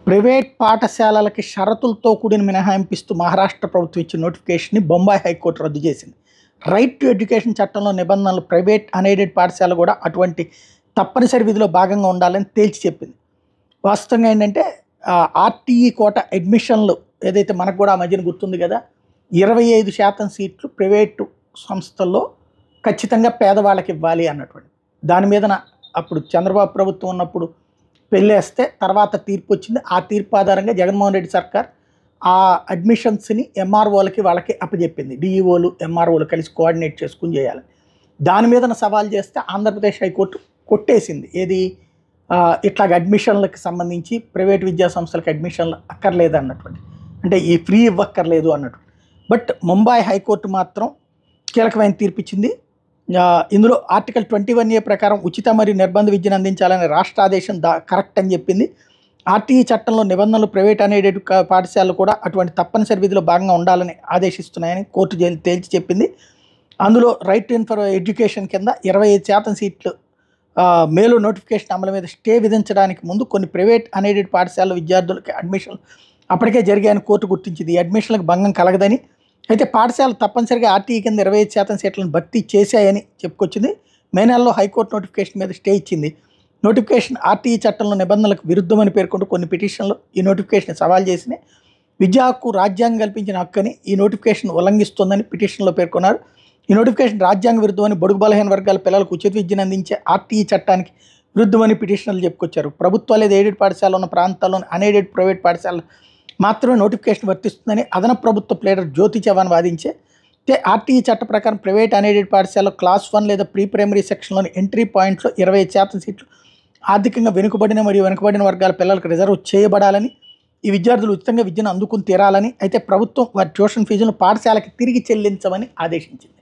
Private పాఠశాలలకి షరతులతో కూడిన మినహాయింపిస్తూ మహారాష్ట్ర ప్రభుత్వం ఇచ్చిన నోటిఫికేషన్ని బొంబాయి హైకోర్టు రద్దు చేసింది. రైట్ టు ఎడ్యుకేషన్ చట్టంలో నిబంధనలు ప్రైవేట్ అన్ఎయిడెడ్ పాఠశాల కూడా అటువంటి తప్పనిసరి విధిలో భాగంగా ఉండాలని తేల్చి చెప్పింది. వాస్తవంగా ఏంటంటే ఆర్టీఈ కోట అడ్మిషన్లు ఏదైతే మనకు కూడా ఆ మధ్యన గుర్తుంది కదా, 25% సీట్లు ప్రైవేటు సంస్థల్లో ఖచ్చితంగా పేదవాళ్ళకి ఇవ్వాలి అన్నటువంటి దాని మీదన అప్పుడు చంద్రబాబు ప్రభుత్వం ఉన్నప్పుడు పెళ్ళేస్తే తర్వాత తీర్పు వచ్చింది. ఆ తీర్పు ఆధారంగా జగన్మోహన్ రెడ్డి సర్కార్ ఆ అడ్మిషన్స్ని ఎంఆర్ఓలకి వాళ్ళకి అప్పచెప్పింది. డిఈఓలు ఎంఆర్ఓలు కలిసి కోఆర్డినేట్ చేసుకుని చేయాలి. దాని మీదన సవాల్ చేస్తే ఆంధ్రప్రదేశ్ హైకోర్టు కొట్టేసింది. ఏది ఇట్లాగ అడ్మిషన్లకు సంబంధించి ప్రైవేట్ విద్యా సంస్థలకు అడ్మిషన్లు అక్కర్లేదు అన్నటువంటి, అంటే ఈ ఫ్రీ ఇవ్వక్కర్లేదు అన్నట్టు. బట్ ముంబై హైకోర్టు మాత్రం కీలకమైన తీర్పు ఇచ్చింది. ఇందులో ఆర్టికల్ 21A ప్రకారం ఉచిత మరియు నిర్బంధ విద్యను అందించాలనే రాష్ట్ర ఆదేశం కరెక్ట్ అని చెప్పింది. ఆర్టీఈ చట్టంలో నిబంధనలు ప్రైవేట్ అన్ఎయిడెడ్ పాఠశాలలు కూడా అటువంటి తప్పనిసరి విధిలో భాగంగా ఉండాలని ఆదేశిస్తున్నాయని కోర్టు తేల్చి చెప్పింది. అందులో రైట్ టు ఎడ్యుకేషన్ కింద 25% సీట్లు మేలు నోటిఫికేషన్ అమలు మీద స్టే విధించడానికి ముందు కొన్ని ప్రైవేట్ అన్ఎయిడెడ్ పాఠశాల విద్యార్థులకి అడ్మిషన్లు అప్పటికే జరిగాయని కోర్టు గుర్తించింది. ఈ అడ్మిషన్లకు భంగం కలగదని, అయితే పాఠశాలలు తప్పనిసరిగా ఆర్టీఈ కింద 25% సీట్లను భర్తీ చేశాయని చెప్పుకొచ్చింది. మే నెలలో హైకోర్టు నోటిఫికేషన్ మీద స్టే ఇచ్చింది. నోటిఫికేషన్ ఆర్టీఈ చట్టంలో నిబంధనలకు విరుద్ధమని పేర్కొంటూ కొన్ని పిటిషన్లు ఈ నోటిఫికేషన్ సవాల్ చేసినాయి. విద్యా హక్కు రాజ్యాంగం కల్పించిన హక్కుని ఈ నోటిఫికేషన్ ఉల్లంఘిస్తోందని పిటిషన్లో పేర్కొన్నారు. ఈ నోటిఫికేషన్ రాజ్యాంగ విరుద్ధమని, బడుగు బలహీన వర్గాల పిల్లలకు ఉచిత విద్యను అందించే ఆర్టీఈ చట్టానికి విరుద్ధమని పిటిషన్లు చెప్పుకొచ్చారు. ప్రభుత్వ లేదా ఎయిడెడ్ పాఠశాల ఉన్న ప్రాంతాల్లోని అన్ఎయిడెడ్ ప్రైవేట్ పాఠశాలలు మాత్రమే నోటిఫికేషన్ వర్తిస్తుందని అదనపు ప్రభుత్వ ప్లేడర్ జ్యోతి చవాన్ వాదించే ఆర్టీఈ చట్ట ప్రకారం ప్రైవేట్ అన్ఎయిడెడ్ పాఠశాలలో క్లాస్ 1 లేదా ప్రీ ప్రైమరీ సెక్షన్లోని ఎంట్రీ పాయింట్లో 25% సీట్లు ఆర్థికంగా వెనుకబడిన మరియు వెనుకబడిన వర్గాల పిల్లలకు రిజర్వ్ చేయబడాలని, ఈ విద్యార్థులు ఉచితంగా విద్యను అందుకుని తీరాలని, అయితే ప్రభుత్వం వారి ట్యూషన్ ఫీజులను పాఠశాలకి తిరిగి చెల్లించమని ఆదేశించింది.